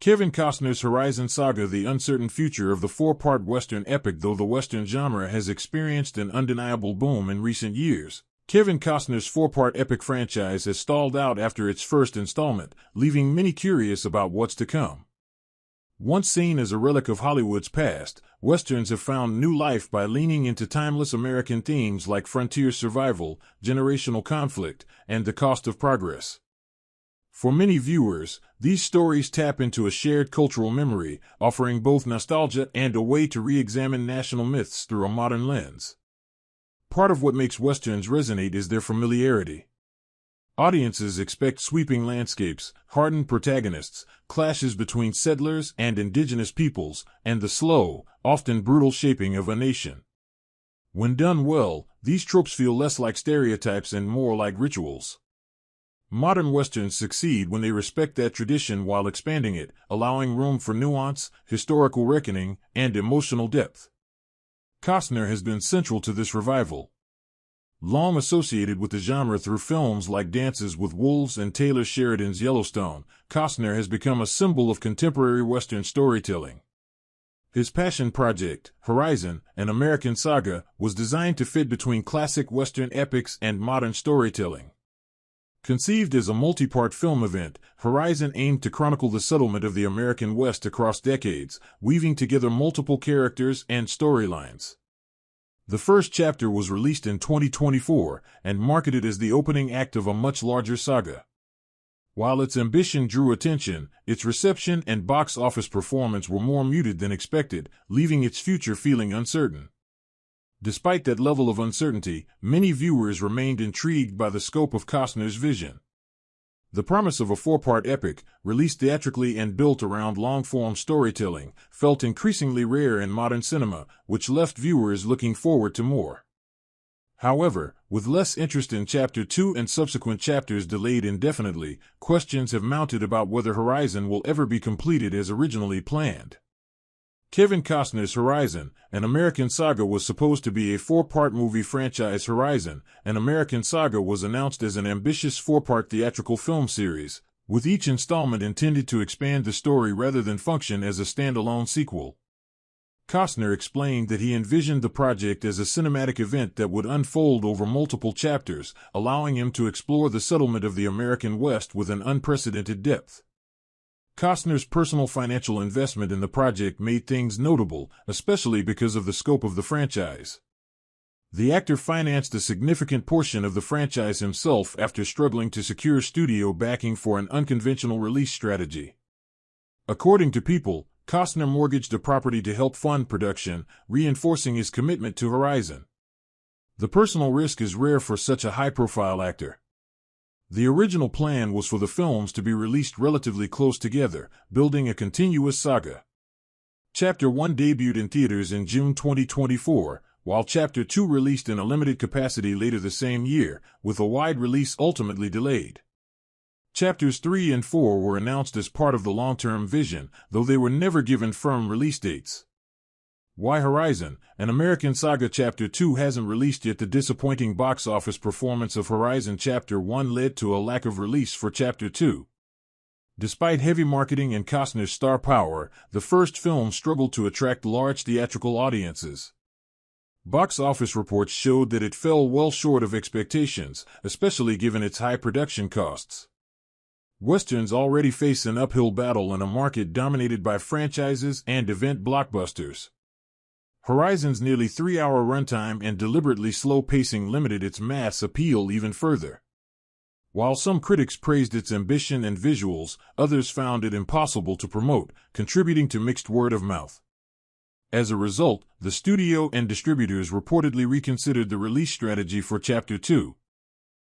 Kevin Costner's Horizon saga, the uncertain future of the four-part Western epic. Though the Western genre has experienced an undeniable boom in recent years, Kevin Costner's four-part epic franchise has stalled out after its first installment, leaving many curious about what's to come. Once seen as a relic of Hollywood's past, Westerns have found new life by leaning into timeless American themes like frontier survival, generational conflict, and the cost of progress. For many viewers, these stories tap into a shared cultural memory, offering both nostalgia and a way to re-examine national myths through a modern lens. Part of what makes Westerns resonate is their familiarity. Audiences expect sweeping landscapes, hardened protagonists, clashes between settlers and indigenous peoples, and the slow, often brutal shaping of a nation. When done well, these tropes feel less like stereotypes and more like rituals. Modern Westerns succeed when they respect that tradition while expanding it, allowing room for nuance, historical reckoning, and emotional depth. Costner has been central to this revival. Long associated with the genre through films like Dances with Wolves and Taylor Sheridan's Yellowstone, Costner has become a symbol of contemporary Western storytelling. His passion project, Horizon, an American saga, was designed to fit between classic Western epics and modern storytelling. Conceived as a multi-part film event, Horizon aimed to chronicle the settlement of the American West across decades, weaving together multiple characters and storylines. The first chapter was released in 2024 and marketed as the opening act of a much larger saga. While its ambition drew attention, its reception and box office performance were more muted than expected, leaving its future feeling uncertain. Despite that level of uncertainty, many viewers remained intrigued by the scope of Costner's vision. The promise of a four-part epic, released theatrically and built around long-form storytelling, felt increasingly rare in modern cinema, which left viewers looking forward to more. However, with less interest in Chapter 2 and subsequent chapters delayed indefinitely, questions have mounted about whether Horizon will ever be completed as originally planned. Kevin Costner's Horizon, an American saga, was supposed to be a four-part movie franchise. Horizon, an American saga, was announced as an ambitious four-part theatrical film series, with each installment intended to expand the story rather than function as a standalone sequel. Costner explained that he envisioned the project as a cinematic event that would unfold over multiple chapters, allowing him to explore the settlement of the American West with an unprecedented depth. Costner's personal financial investment in the project made things notable, especially because of the scope of the franchise. The actor financed a significant portion of the franchise himself after struggling to secure studio backing for an unconventional release strategy. According to People, Costner mortgaged a property to help fund production, reinforcing his commitment to Horizon. The personal risk is rare for such a high-profile actor. The original plan was for the films to be released relatively close together, building a continuous saga. Chapter 1 debuted in theaters in June 2024, while Chapter 2 released in a limited capacity later the same year, with a wide release ultimately delayed. Chapters 3 and 4 were announced as part of the long-term vision, though they were never given firm release dates. Why Horizon, an American saga? Chapter 2 hasn't released yet. The disappointing box office performance of Horizon Chapter 1 led to a lack of release for Chapter 2. Despite heavy marketing and Costner's star power, the first film struggled to attract large theatrical audiences. Box office reports showed that it fell well short of expectations, especially given its high production costs. Westerns already face an uphill battle in a market dominated by franchises and event blockbusters. Horizon's nearly 3-hour runtime and deliberately slow pacing limited its mass appeal even further. While some critics praised its ambition and visuals, others found it impossible to promote, contributing to mixed word of mouth. As a result, the studio and distributors reportedly reconsidered the release strategy for Chapter 2.